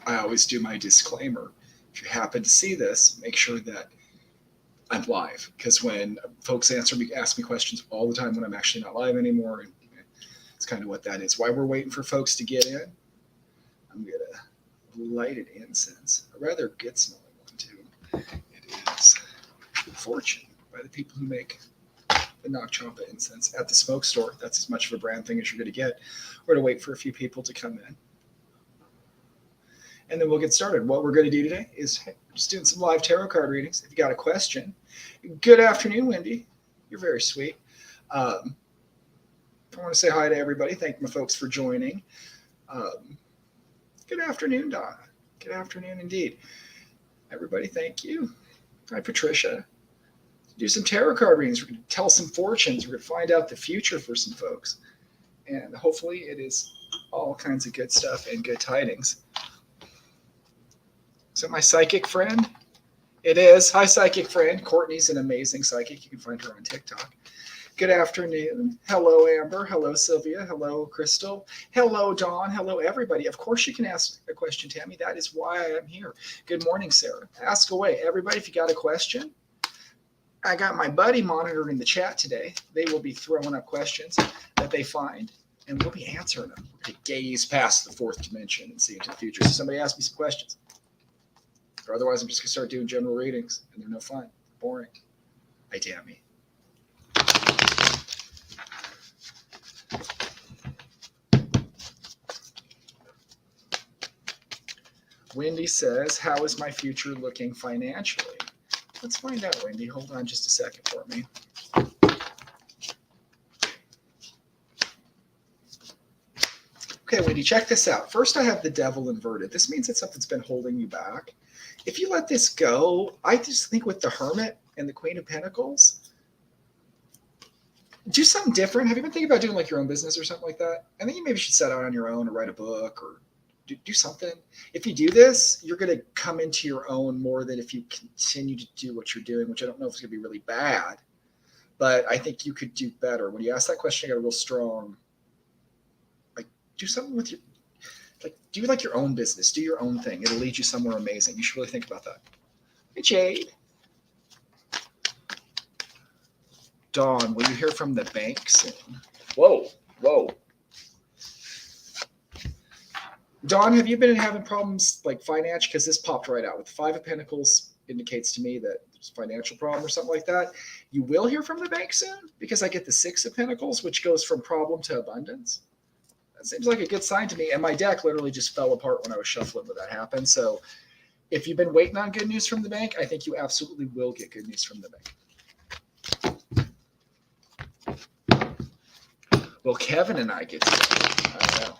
I always do my disclaimer. If you happen to see this, make sure that I'm live, because when folks ask me questions all the time when I'm actually not live anymore, and it's kind of what that is. While we're waiting for folks to get in, I'm gonna light an incense, a rather good smelling one too. It is Fortune by the people who make the Nag Champa incense at the smoke store. That's as much of a brand thing as you're going to get. We're going to wait for a few people to come in, and then we'll get started. What we're going to do today is just doing some live tarot card readings. If you got a question, good afternoon, Wendy. You're very sweet. I want to say hi to everybody. Thank my folks for joining. Good afternoon, Donna. Good afternoon indeed. Everybody, thank you. Hi, Patricia. Do some tarot card readings. We're going to tell some fortunes. We're going to find out the future for some folks. And hopefully it is all kinds of good stuff and good tidings. Is that my psychic friend? It is. Hi, psychic friend. Courtney's an amazing psychic. You can find her on TikTok. Good afternoon. Hello, Amber. Hello, Sylvia. Hello, Crystal. Hello, Dawn. Hello, everybody. Of course you can ask a question, Tammy. That is why I am here. Good morning, Sarah. Ask away. Everybody, if you got a question, I got my buddy monitoring the chat today. They will be throwing up questions that they find, and we'll be answering them. We're going to gaze past the fourth dimension and see into the future. So somebody ask me some questions. Or otherwise, I'm just going to start doing general readings, and they're no fun. Boring. Hi, Tammy. Wendy says, how is my future looking financially? Let's find out, Wendy. Hold on just a second for me. Okay, Wendy, check this out. First, I have the devil inverted. This means that something's been holding you back. If you let this go, I just think with the Hermit and the Queen of Pentacles, do something different. Have you been thinking about doing like your own business or something like that? I think you maybe should set out on your own or write a book or do something. If you do this, you're going to come into your own more than if you continue to do what you're doing, which I don't know if it's going to be really bad, but I think you could do better. When you ask that question, you got a real strong, like, do something with your, like, do like your own business, do your own thing. It'll lead you somewhere amazing. You should really think about that. Hey, Jade. Dawn, will you hear from the bank soon? Whoa. Dawn, have you been having problems like financial? Because this popped right out with the Five of Pentacles indicates to me that there's a financial problem or something like that. You will hear from the bank soon because I get the Six of Pentacles, which goes from problem to abundance. That seems like a good sign to me. And my deck literally just fell apart when I was shuffling when that happened. So if you've been waiting on good news from the bank, I think you absolutely will get good news from the bank. Well, Kevin and I get together. I don't know.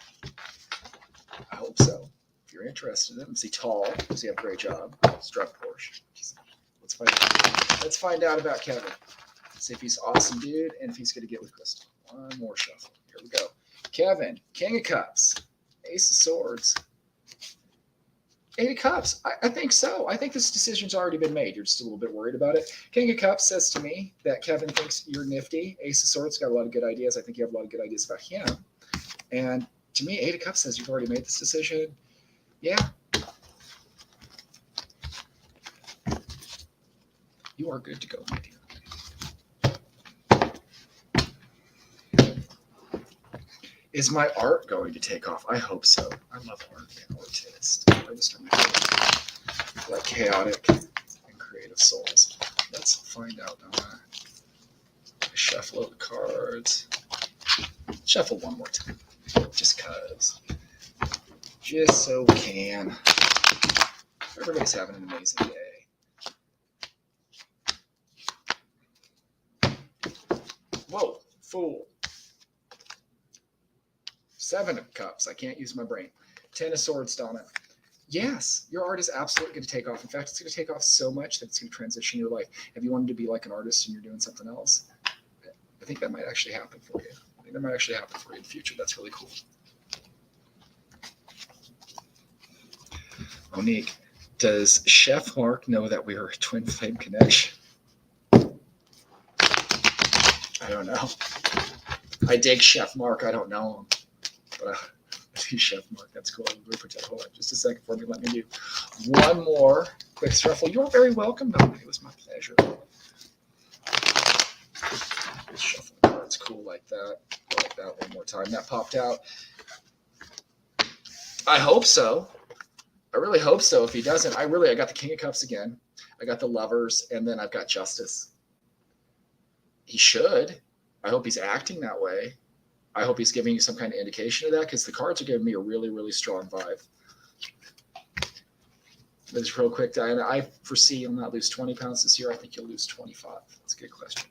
I hope so. If you're interested in him, is he tall? Does he have a great job? Struck Porsche. Let's find out about Kevin. See if he's awesome, dude, and if he's going to get with Crystal. One more shuffle. Here we go. Kevin, King of Cups, Ace of Swords, Eight of Cups. I think so. I think this decision's already been made. You're just a little bit worried about it. King of Cups says to me that Kevin thinks you're nifty. Ace of Swords got a lot of good ideas. I think you have a lot of good ideas about him. And to me, Eight of Cups says you've already made this decision. Yeah. You are good to go, my dear. Is my art going to take off? I hope so. I love art and artists. Artists are my favorite. Like chaotic and creative souls. Let's find out. Shuffle the cards. Shuffle one more time. Just cause. Just so we can. Everybody's having an amazing day. Whoa, Fool. Seven of Cups. I can't use my brain. Ten of Swords, Donna. Yes, your art is absolutely going to take off. In fact, it's going to take off so much that it's going to transition your life. If you wanted to be like an artist and you're doing something else, I think that might actually happen for you. I think that might actually happen for you in the future. That's really cool. Monique, does Chef Mark know that we are a twin flame connection? I don't know. I dig Chef Mark. I don't know him. But Chef Mark, that's cool. Hold on just a second for me. Let me do one more quick shuffle. You're very welcome, Melanie. It was my pleasure. Shuffle cards cool like that. I like that one more time. That popped out. I hope so. I really hope so. If he doesn't, I got the King of Cups again. I got the Lovers, and then I've got Justice. He should. I hope he's acting that way. I hope he's giving you some kind of indication of that, because the cards are giving me a really, really strong vibe. Just real quick, Diana, I foresee you'll not lose 20 pounds this year. I think you'll lose 25. That's a good question.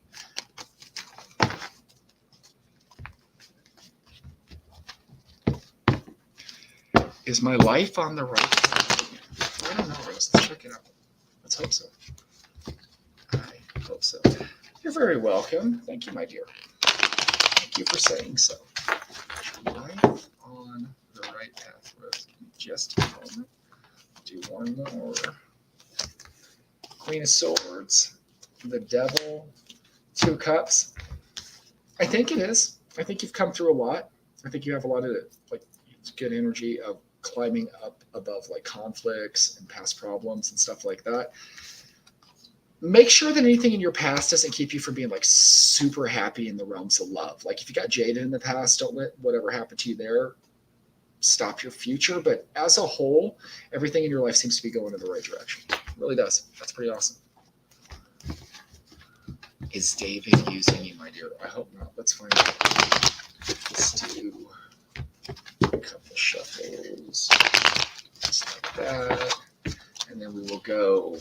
Is my life on the right path? I don't know, Rose. Let's check it out. Let's hope so. I hope so. You're very welcome. Thank you, my dear. Thank you for saying so. Life on the right path, Rose. Just a moment. Do one more. Queen of Swords. The Devil. 2 Cups. I think it is. I think you've come through a lot. I think you have a lot of good energy of climbing up above conflicts and past problems and stuff like that. Make sure that anything in your past doesn't keep you from being super happy in the realms of love. If you got jaded in the past, don't let whatever happened to you there stop your future. But as a whole, everything in your life seems to be going in the right direction. It really does. That's pretty awesome. Is David using you, my dear? I hope not. Let's find out. Let's do a couple shuffles just like that, and then we will go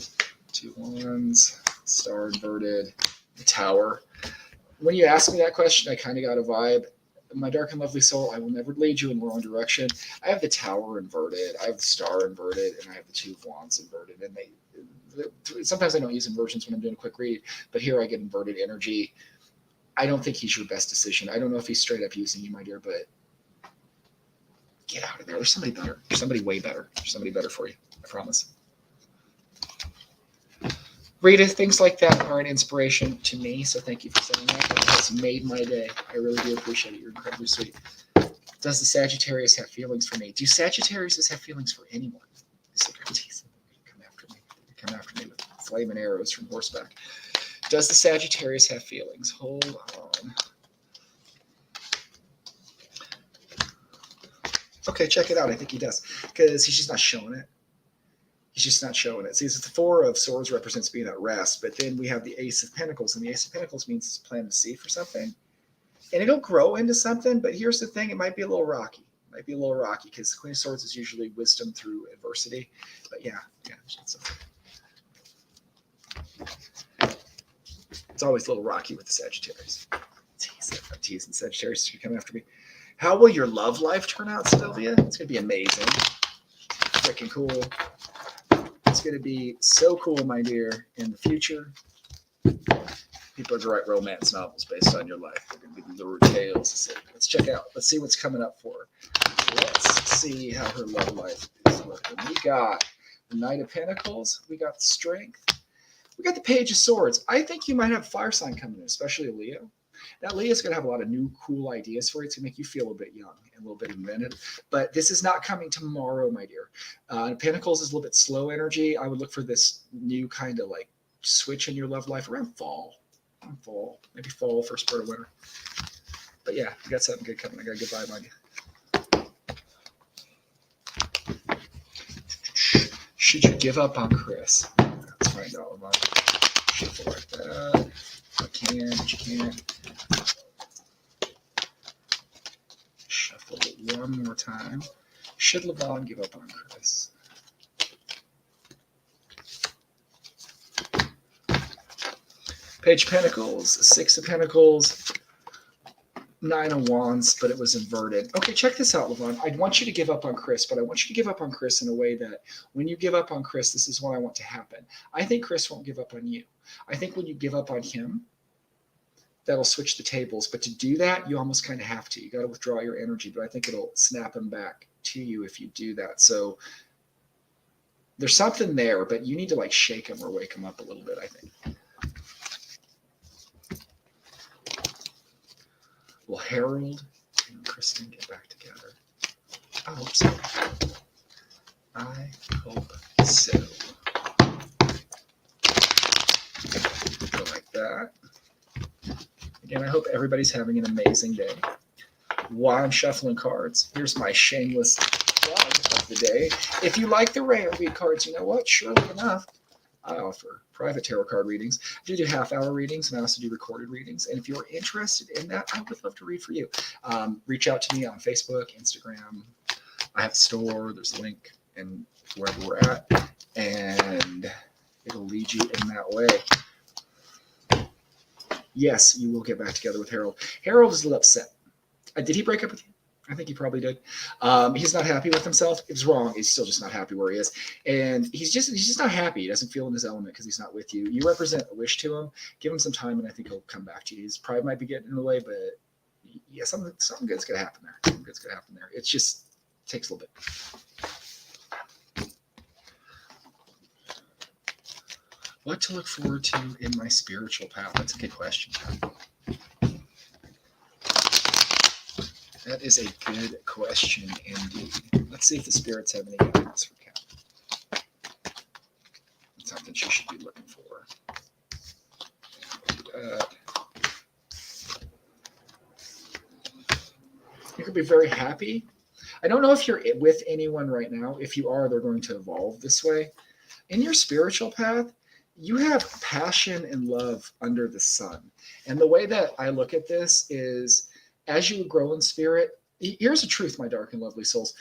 2 wands, star inverted, the Tower. When you ask me that question, I kind of got a vibe. My dark and lovely soul, I will never lead you in the wrong direction. I have the Tower inverted, I have the star inverted, and I have the 2 wands inverted. And sometimes I don't use inversions when I'm doing a quick read, but here I get inverted energy. I don't think he's your best decision. I don't know if he's straight up using you, my dear, but get out of there. There's somebody better. There's somebody way better. There's somebody better for you. I promise. Rita, things like that are an inspiration to me, so thank you for saying that. It has made my day. I really do appreciate it. You're incredibly sweet. Does the Sagittarius have feelings for me? Do Sagittariuses have feelings for anyone? Come after me. Come after me with flaming arrows from horseback. Does the Sagittarius have feelings? Hold on. Okay, check it out. I think he does, because he's just not showing it. He's just not showing it. See, the 4 of Swords represents being at rest, but then we have the Ace of Pentacles, and the Ace of Pentacles means it's planting a seed for something, and it'll grow into something. But here's the thing: it might be a little rocky. It might be a little rocky, because the Queen of Swords is usually wisdom through adversity. But yeah, it's always a little rocky with the Sagittarius. I'm teasing Sagittarius. You're coming after me. How will your love life turn out, Sylvia? It's going to be amazing. Freaking cool. It's going to be so cool, my dear, in the future. People are going to write romance novels based on your life. They're going to be lurid tales. Let's check out. Let's see what's coming up for her. Let's see how her love life is looking. We got the Knight of Pentacles. We got the Strength. We got the Page of Swords. I think you might have a fire sign coming in, especially a Leo. Now, Leo's going to have a lot of new, cool ideas for you. It's going to make you feel a bit young and a little bit inventive. But this is not coming tomorrow, my dear. Pentacles is a little bit slow energy. I would look for this new kind of switch in your love life around fall. Maybe fall, first part of winter. But yeah, you got something good coming. I got a good vibe on you. Should you give up on Chris? Let's find out about it. Shuffle like that. I can, but you can't. Shuffle it one more time. Should Levon give up on Chris? Page of Pentacles, 6 of Pentacles, 9 of Wands, but it was inverted. Okay, check this out, Levon. I want you to give up on Chris, but I want you to give up on Chris in a way that when you give up on Chris, this is what I want to happen. I think Chris won't give up on you. I think when you give up on him, that'll switch the tables. But to do that, you almost kind of have to. You got to withdraw your energy, but I think it'll snap him back to you if you do that. So there's something there, but you need to shake him or wake him up a little bit, I think. Will Harold and Kristen get back together? I hope so. I hope so. Go like that. Again, I hope everybody's having an amazing day. While I'm shuffling cards, here's my shameless plug of the day. If you like the random read cards, you know what? Surely enough, I offer private tarot card readings. I do half-hour readings, and I also do recorded readings. And if you're interested in that, I would love to read for you. Reach out to me on Facebook, Instagram. I have a store. There's a link, and wherever we're at, and it'll lead you in that way. Yes, you will get back together with Harold. Harold is a little upset. Did he break up with you? I think he probably did. He's not happy with himself. It was wrong. He's still just not happy where he is. And he's just not happy. He doesn't feel in his element because he's not with you. You represent a wish to him. Give him some time, and I think he'll come back to you. His pride might be getting in the way, but yeah, something good's going to happen there. Something good's going to happen there. It just takes a little bit. What to look forward to in my spiritual path? That's a good question. That is a good question indeed. Let's see if the spirits have any guidance for Kat. Something she should be looking for. You could be very happy. I don't know if you're with anyone right now. If you are, they're going to evolve this way. In your spiritual path, you have passion and love under the sun. And the way that I look at this is, as you grow in spirit, here's the truth, my dark and lovely souls.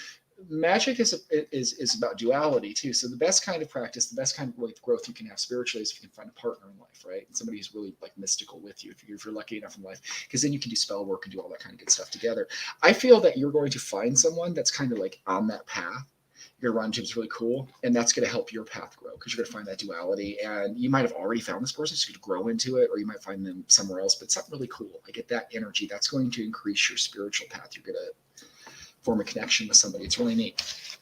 Magic is about duality too. So the best kind of practice, the best kind of growth you can have spiritually is if you can find a partner in life, right? And somebody who's really like mystical with you, if you're lucky enough in life, because then you can do spell work and do all that kind of good stuff together. I feel that you're going to find someone that's kind of like on that path. You're going to run into is really cool, and that's going to help your path grow because you're going to find that duality. And you might have already found this person, so you could grow into it, or you might find them somewhere else. But something really cool. I get that energy. That's going to increase your spiritual path. You're going to form a connection with somebody. It's really neat.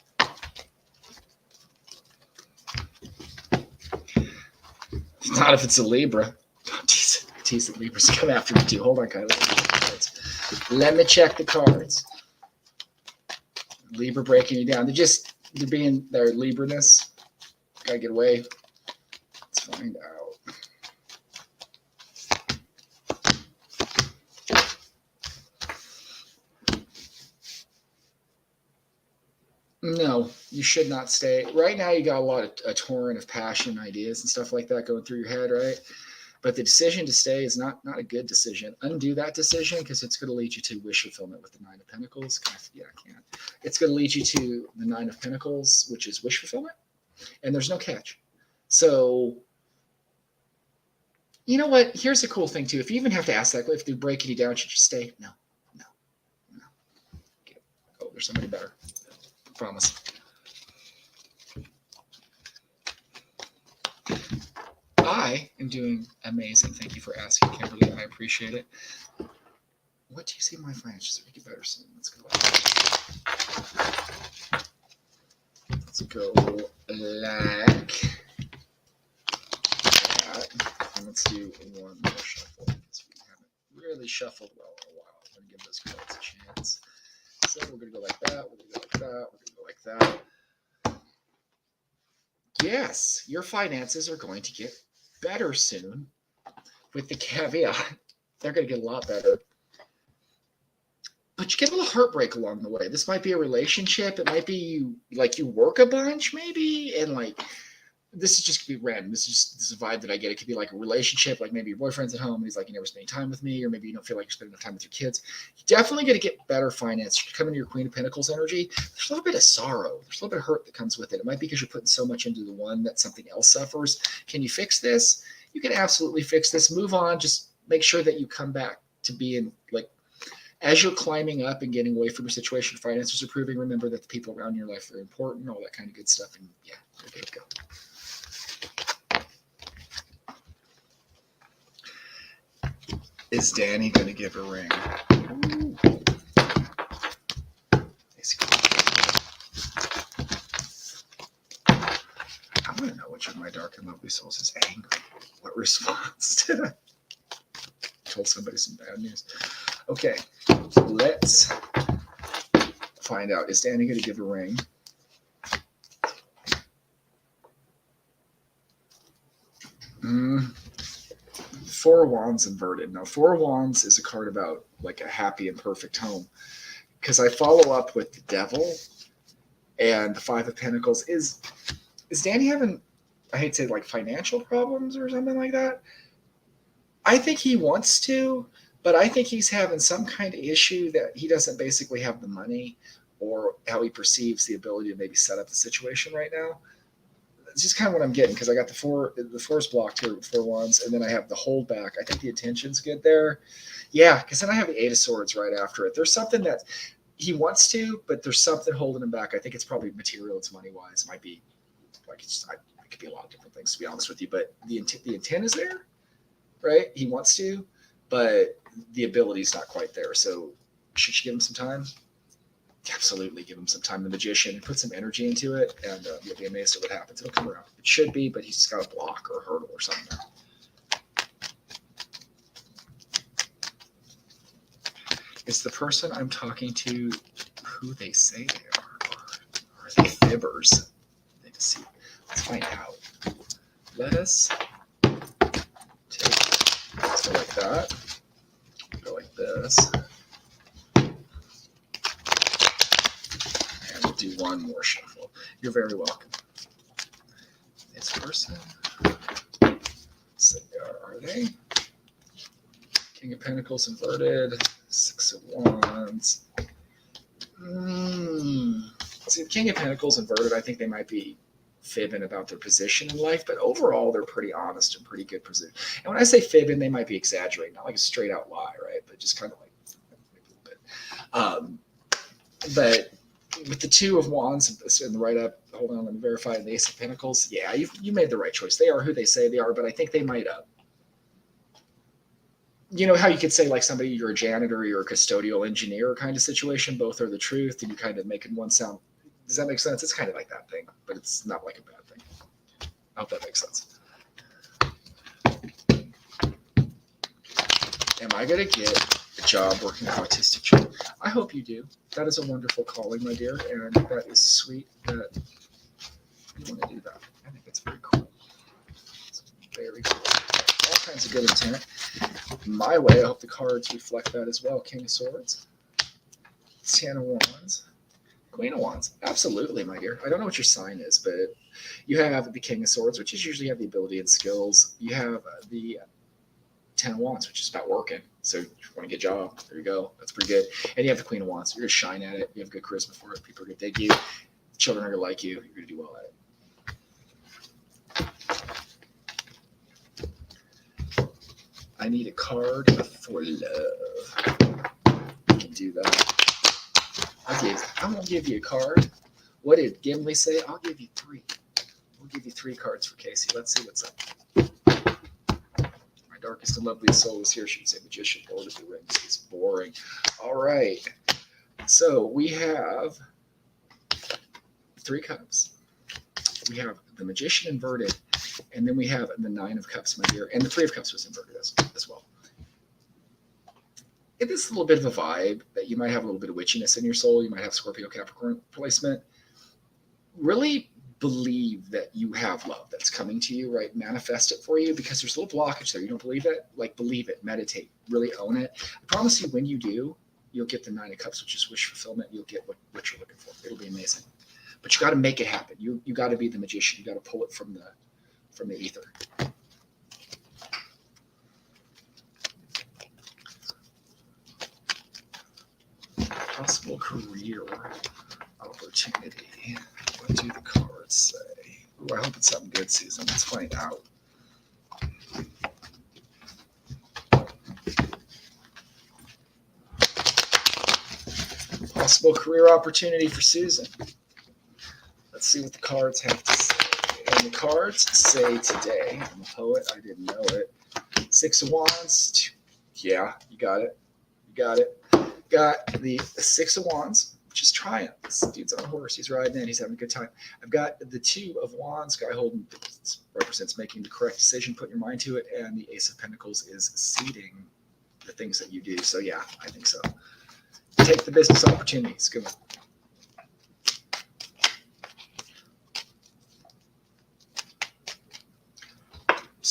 Not if it's a Libra. Don't tease the Libras. Come after me too. Hold on, Kylie. Let me check the cards. Libra breaking you down. They're being their Libra-ness. Gotta get away. Let's find out. No, you should not stay. Right now, you got a lot of a torrent of passion, ideas, and stuff like that going through your head, right? But the decision to stay is not a good decision. Undo that decision because it's going to lead you to wish fulfillment with the Nine of Pentacles. Yeah, I can't. It's going to lead you to the Nine of Pentacles, which is wish fulfillment, and there's no catch. So, you know what? Here's a cool thing too. If you even have to ask that, if they're breaking you down, should you stay? No. Oh, there's somebody better. I promise. I am doing amazing. Thank you for asking, Kimberly. I appreciate it. What do you see in my finances? Make it better soon. Let's go. Let's go like that. And let's do one more shuffle because we haven't really shuffled well in a while. I'm going to give those cards a chance. So we're going to go like that. We're going to go like that. We're going to go like that. Yes, your finances are going to get better soon, with the caveat they're going to get a lot better. But you get a little heartbreak along the way. This might be a relationship. It might be you work a bunch maybe, and this is just going to be random. This is a vibe that I get. It could be like a relationship, like maybe your boyfriend's at home and he's like, you never spend any time with me, or maybe you don't feel like you're spending enough time with your kids. You're definitely going to get better finance. You come into your Queen of Pentacles energy. There's a little bit of sorrow. There's a little bit of hurt that comes with it. It might be because you're putting so much into the one that something else suffers. Can you fix this? You can absolutely fix this. Move on. Just make sure that you come back to being as you're climbing up and getting away from your situation, finances are improving. Remember that the people around your life are important, all that kind of good stuff. And yeah, there you go. Is Danny going to give her a ring? I want to know which of my dark and lovely souls is angry. What response to that? Told somebody some bad news. Okay, let's find out, is Danny going to give a ring? Four of Wands inverted. Now, Four of Wands is a card about like a happy and perfect home. Because I follow up with the Devil and the Five of Pentacles. Is Danny having, I hate to say, like financial problems or something like that? I think he wants to, but I think he's having some kind of issue that he doesn't basically have the money or how he perceives the ability to maybe set up the situation right now. It's just kind of what I'm getting, because I got the four's blocked here with Four Wands, and then I have the hold back. I think the intention's good there. Yeah, because then I have the Eight of Swords right after it. There's something that he wants to, but there's something holding him back. I think it's probably material. It's money-wise. It might be like it could be a lot of different things, to be honest with you. But the intent is there, right? He wants to, but the ability's not quite there. So should you give him some time? Absolutely, give him some time. The Magician, put some energy into it, and you'll be amazed at what happens. It'll come around. It should be, but he's just got a block or a hurdle or something. Is the person I'm talking to who they say they are? Or are they fibbers? They deceive. Let's find out. Let us take, let's go like that. Go like this. Do one more shuffle. You're very welcome. This person, are they? King of Pentacles inverted, Six of Wands. See, the King of Pentacles inverted, I think they might be fibbing about their position in life, but overall they're pretty honest and pretty good position. And when I say fibbing, they might be exaggerating, not like a straight out lie, right? But just kind of like a little bit. But with the Two of Wands in the right up, hold on, let me verify, and the Ace of Pentacles, yeah, you made the right choice. They are who they say they are, but I think they might you know how you could say like somebody, you're a janitor, you're a custodial engineer kind of situation, both are the truth, and you kind of making one sound. Does that make sense? It's kind of like that thing, but it's not like a bad thing. I hope that makes sense. Am I going to get a job working with autistic children? I hope you do. That is a wonderful calling, my dear, and that is sweet that you want to do that. I think it's very cool. It's very cool. All kinds of good intent. My way, I hope the cards reflect that as well. King of Swords, Ten of Wands, Queen of Wands. Absolutely, my dear. I don't know what your sign is, but you have the King of Swords, which is usually have the ability and skills. You have the Ten of Wands, which is about working. So if you want to get a job, there you go. That's pretty good. And you have the Queen of Wands. You're going to shine at it. You have good charisma for it. People are going to dig you. Children are going to like you. You're going to do well at it. I need a card for love. I can do that. I won't give you a card. What did Gimli say? I'll give you three. We'll give you 3 cards for Casey. Let's see what's up. My darkest and loveliest soul is here. She would say Magician, Lord of the Rings. It's boring. All right. So we have 3 cups. We have the Magician inverted, and then we have the 9 of Cups, my dear, and the 3 of Cups was inverted as well. It is a little bit of a vibe that you might have a little bit of witchiness in your soul. You might have Scorpio Capricorn placement. Really believe that you have love that's coming to you, right? Manifest it for you, because there's a little blockage there. You don't believe it? Like, believe it, meditate, really own it. I promise you, when you do, you'll get the 9 of Cups, which is wish fulfillment. You'll get what you're looking for. It'll be amazing. But you got to make it happen. You got to be the magician. You got to pull it from the ether. Possible career opportunity. What do the cards say? Ooh, I hope it's something good, Susan. Let's find out. Possible career opportunity for Susan. Let's see what the cards have to say. And the cards say today, I'm a poet, I didn't know it. 6 of Wands. Yeah, you got it. You got it. Got the 6 of Wands, which is triumph. This dude's on a horse. He's riding in. He's having a good time. I've got the 2 of Wands. Guy holding represents making the correct decision, putting your mind to it. And the Ace of Pentacles is seeding the things that you do. So, yeah, I think so. Take the business opportunities. Good one.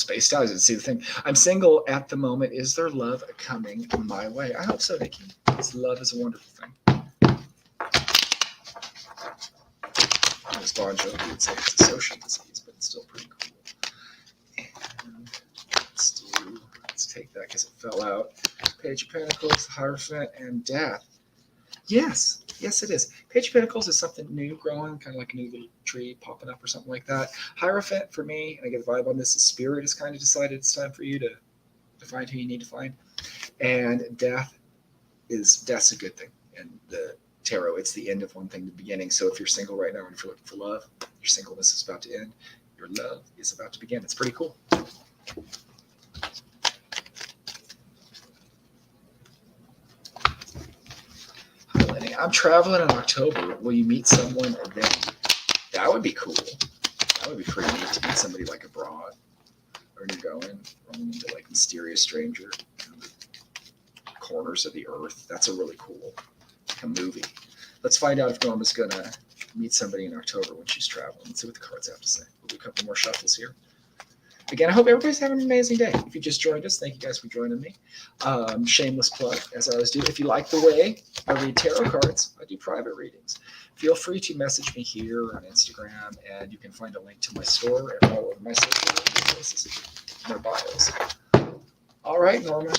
spaced out. I didn't see the thing. I'm single at the moment. Is there love coming my way? I hope so, Nikki. Because love is a wonderful thing. As Bon Jovi would say, it's a social disease, but it's still pretty cool. And let's take that because it fell out. Page of Pentacles, Hierophant, and Death. Yes, it is. Page of Pentacles is something new growing, kind of like a new little tree popping up or something like that. Hierophant, for me, and I get the vibe on this, is Spirit has kind of decided it's time for you to find who you need to find. And Death's a good thing. And the Tarot, it's the end of one thing, the beginning. So if you're single right now and if you're looking for love, your singleness is about to end. Your love is about to begin. It's pretty cool. I'm traveling in October. Will you meet someone then? That would be cool. That would be pretty neat to meet somebody like abroad. Or you're running into like mysterious stranger in the corners of the earth. That's a really cool movie. Let's find out if Norma's gonna meet somebody in October when she's traveling. Let's see what the cards have to say. We'll do a couple more shuffles here. Again, I hope everybody's having an amazing day. If you just joined us, thank you guys for joining me. Shameless plug, as I always do. If you like the way I read tarot cards, I do private readings. Feel free to message me here on Instagram, and you can find a link to my store and all of my social media places in their bios. All right, Norma.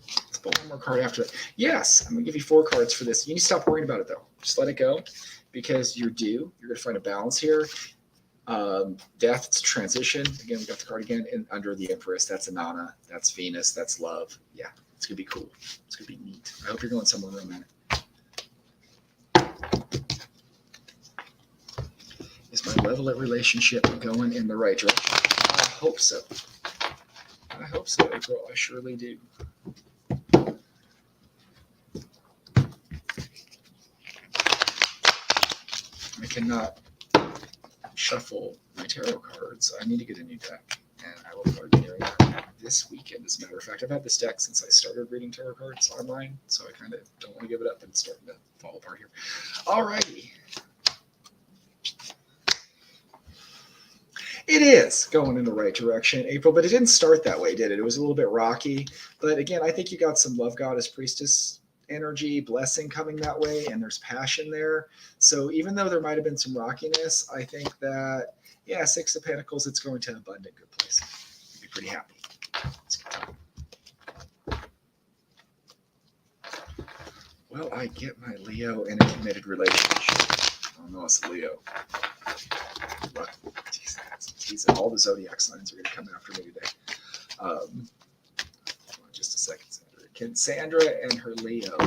Let's pull one more card after that. Yes, I'm going to give you 4 cards for this. You need to stop worrying about it, though. Just let it go. Because you're due. You're going to find a balance here. Death, it's transition. Again, we got the card again. And under the Empress, that's Inanna. That's Venus. That's love. Yeah, it's going to be cool. It's going to be neat. I hope you're going somewhere romantic. Is my level-up relationship going in the right direction? I hope so. I hope so, April. I surely do. I cannot shuffle my tarot cards. I need to get a new deck, and I will probably be doing that this weekend. As a matter of fact, I've had this deck since I started reading tarot cards online, so I kind of don't want to give it up, but it's starting to fall apart here. Alrighty. It is going in the right direction, April, but it didn't start that way, did it? It was a little bit rocky, but again, I think you got some Love Goddess Priestess energy, blessing coming that way, and there's passion there. So even though there might have been some rockiness, I think that, yeah, 6 of Pentacles, it's going to an abundant good place. You'll be pretty happy. It's a good time. Well, I get my Leo in a committed relationship. Oh no, it's Leo. What? Geez, all the zodiac signs are going to come after me today. Just a second, Sandra. Can Sandra and her Leo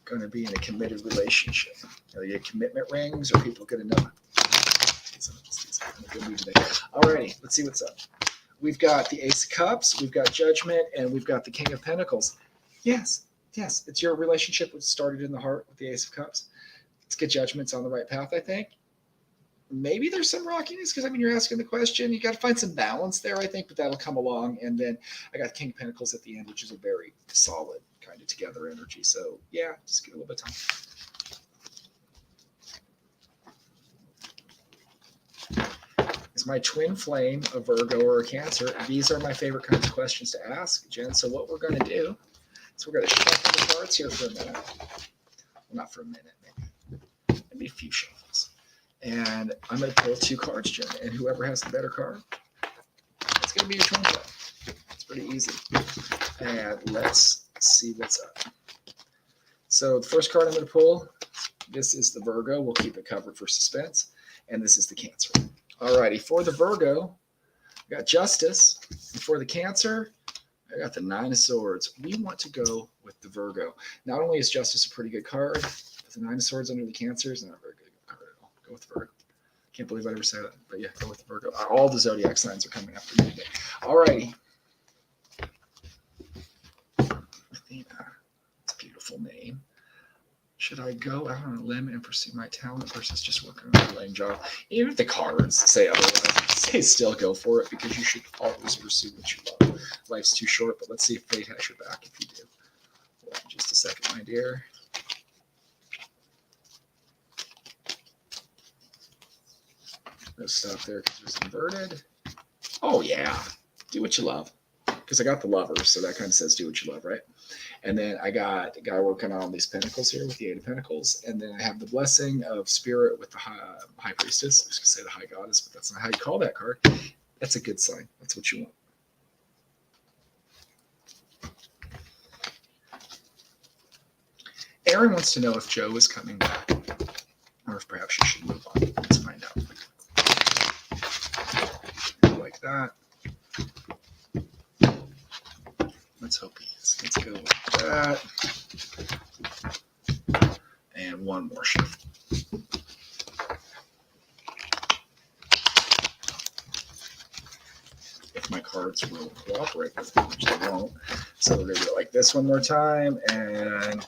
going to be in a committed relationship? Are they commitment rings, or people going to know? I'm in a good mood today. Alrighty, let's see what's up. We've got the Ace of Cups, we've got Judgment, and we've got the King of Pentacles. Yes, it's your relationship which started in the heart with the Ace of Cups. Let's get Judgment's on the right path, I think. Maybe there's some rockiness because, you're asking the question. You got to find some balance there, I think, but that'll come along. And then I got King of Pentacles at the end, which is a very solid kind of together energy. So, yeah, just give it a little bit of time. Is my twin flame a Virgo or a Cancer? These are my favorite kinds of questions to ask, Jen. So what we're going to do is we're going to shuffle the cards here for a minute. Well, not for a minute, maybe a few shuffles. And I'm going to pull 2 cards, Jen. And whoever has the better card, it's going to be your twin flame. It's pretty easy. And let's see what's up. So the first card I'm going to pull, this is the Virgo. We'll keep it covered for suspense. And this is the Cancer. Alrighty, for the Virgo, I got Justice. And for the Cancer, I got the 9 of Swords. We want to go with the Virgo. Not only is Justice a pretty good card, but the 9 of Swords under the Cancer is not a very good card at all. Go with Virgo. Can't believe I ever said that, but yeah, go with Virgo. All the zodiac signs are coming after me today. Alrighty. Athena. It's a beautiful name. Should I go out on a limb and pursue my talent versus just working on a lame job? Even if the cards say otherwise, say still go for it, because you should always pursue what you love. Life's too short, but let's see if fate has your back if you do. Hold on just a second, my dear. Let's stop there because it was inverted. Oh, yeah. Do what you love. Because I got the lovers, so that kind of says do what you love, right? And then I got a guy working on these pentacles here with the 8 of Pentacles. And then I have the blessing of spirit with the high priestess. I was going to say the high goddess, but that's not how you call that card. That's a good sign. That's what you want. Aaron wants to know if Joe is coming back, or if perhaps she should move on. Let's find out. Like that. Let's hope he is. Let's go like that. And one more shift. If my cards will cooperate with me, which they won't. So we're going to do it like this one more time. And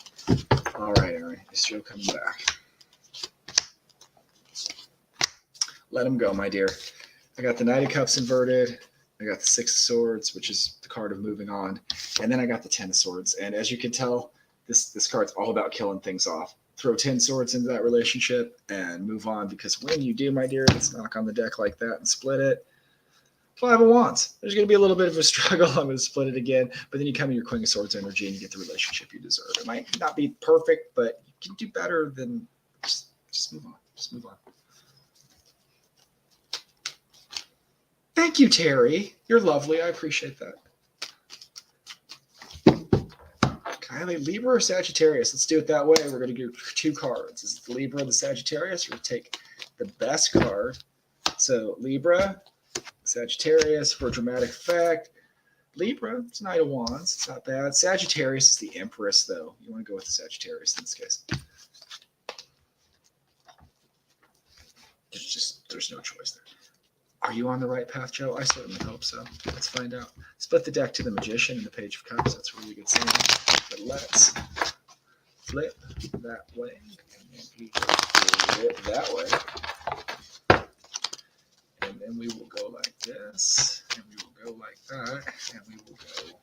all right, Aaron, is Joe coming back? Let him go, my dear. I got the Knight of Cups inverted. I got the 6 of Swords, which is the card of moving on. And then I got the 10 of Swords. And as you can tell, this card's all about killing things off. Throw 10 swords into that relationship and move on, because when you do, my dear, let's knock on the deck like that and split it. 5 of Wands. There's going to be a little bit of a struggle. I'm going to split it again. But then you come in your Queen of Swords energy and you get the relationship you deserve. It might not be perfect, but you can do better than just move on. Just move on. Thank you, Terry. You're lovely. I appreciate that. Kylie, Libra or Sagittarius? Let's do it that way. We're going to do 2 cards. Is it the Libra or the Sagittarius? We're going to take the best card. So Libra, Sagittarius for dramatic effect. Libra, it's Knight of Wands. It's not bad. Sagittarius is the Empress, though. You want to go with the Sagittarius in this case. There's no choice there. Are you on the right path, Joe? I certainly hope so. Let's find out. Split the deck to the Magician and the Page of Cups. That's a really good sign. But let's flip that way. And then we will flip that way. And then we will go like this. And we will go like that. And we will go.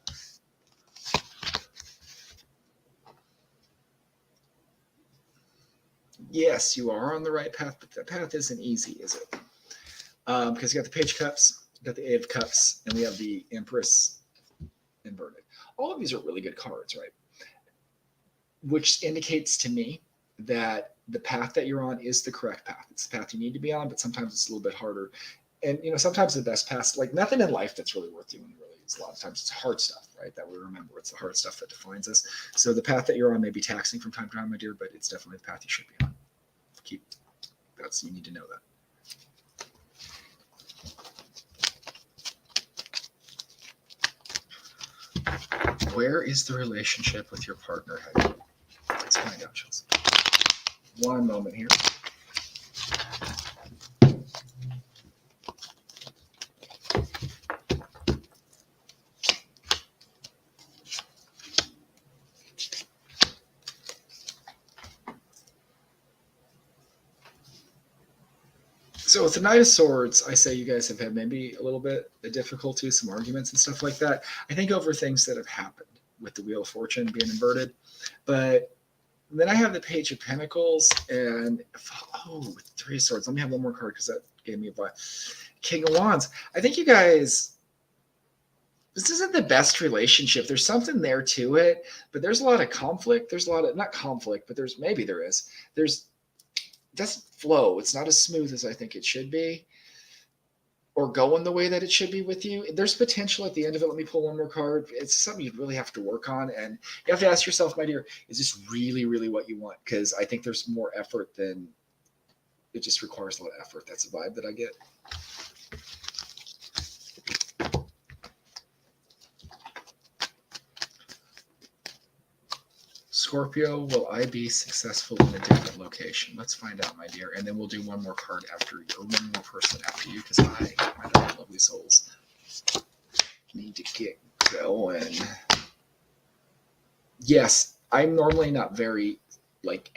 Yes, you are on the right path, but that path isn't easy, is it? Because you got the Page of Cups, you got the 8 of Cups, and we have the Empress inverted. All of these are really good cards, right? Which indicates to me that the path that you're on is the correct path. It's the path you need to be on, but sometimes it's a little bit harder. And, sometimes the best path, like nothing in life that's really worth doing, really. Is a lot of times it's hard stuff, right? That we remember. It's the hard stuff that defines us. So the path that you're on may be taxing from time to time, my dear, but it's definitely the path you should be on. You need to know that. Where is the relationship with your partner heading? Let's find out, Chelsea. One moment here. So with the Knight of Swords, I say you guys have had maybe a little bit of difficulty, some arguments and stuff like that. I think over things that have happened with the Wheel of Fortune being inverted. But then I have the Page of Pentacles and, with 3 of Swords. Let me have one more card because that gave me a buy. King of Wands. I think you guys, this isn't the best relationship. There's something there to it, but there's a lot of conflict. There's a lot of, not conflict, but maybe there is. It doesn't flow. It's not as smooth as I think it should be, or going the way that it should be with you. There's potential at the end of it. Let me pull one more card. It's something you really have to work on, and you have to ask yourself, my dear, is this really, really what you want? Because I think there's more effort than it just requires a lot of effort. That's a vibe that I get. Scorpio, will I be successful in a different location? Let's find out, my dear. And then we'll do one more card after you, or one more person after you, because my darling lovely souls, need to get going. Yes, I'm normally not very,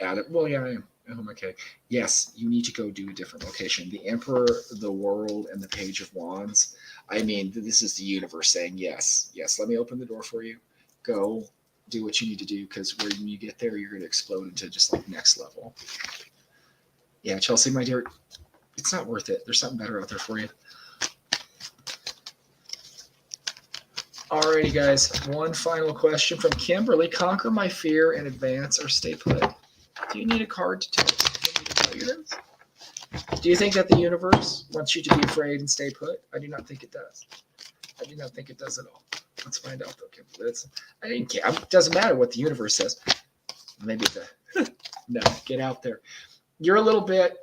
at it. Well, yeah, I am. Oh, okay. Yes, you need to go do a different location. The Emperor, the World, and the Page of Wands. I mean, this is the universe saying, yes, let me open the door for you. Go. Do what you need to do, because when you get there, you're going to explode into just next level. Yeah, Chelsea, my dear, It's not worth it. There's something better out there for you. Alrighty, guys. One final question from Kimberly. Conquer my fear in advance or stay put. Do you need a card to tell you this? Do you think that the universe wants you to be afraid and stay put? I do not think it does. I do not think it does at all. Let's find out, though, Kimberly. I didn't care. It doesn't matter what the universe says. Maybe no, get out there. You're a little bit.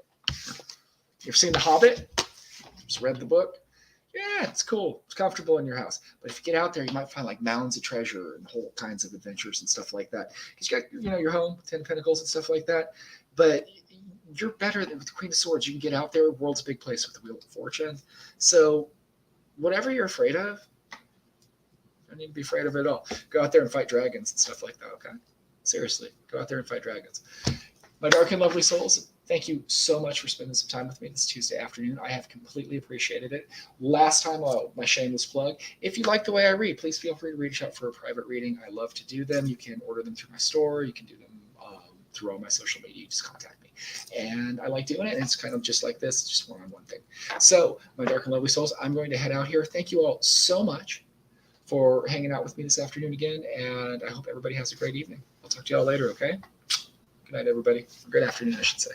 You've seen The Hobbit? Just read the book? Yeah, it's cool. It's comfortable in your house. But if you get out there, you might find like mounds of treasure and whole kinds of adventures and stuff like that. Because you got, your home, 10 Pentacles and stuff like that. But you're better with the Queen of Swords. You can get out there. World's a big place with the Wheel of Fortune. So whatever you're afraid of, you don't need to be afraid of it at all. Go out there and fight dragons and stuff like that, okay? Seriously, go out there and fight dragons. My dark and lovely souls, thank you so much for spending some time with me this Tuesday afternoon. I have completely appreciated it. Last time, my shameless plug. If you like the way I read, please feel free to reach out for a private reading. I love to do them. You can order them through my store. You can do them through all my social media. You just contact me. And I like doing it. And it's kind of just like this, just one-on-one thing. So, my dark and lovely souls, I'm going to head out here. Thank you all so much for hanging out with me this afternoon again. And I hope everybody has a great evening. I'll talk to you all later, okay? Good night, everybody. Good afternoon, I should say.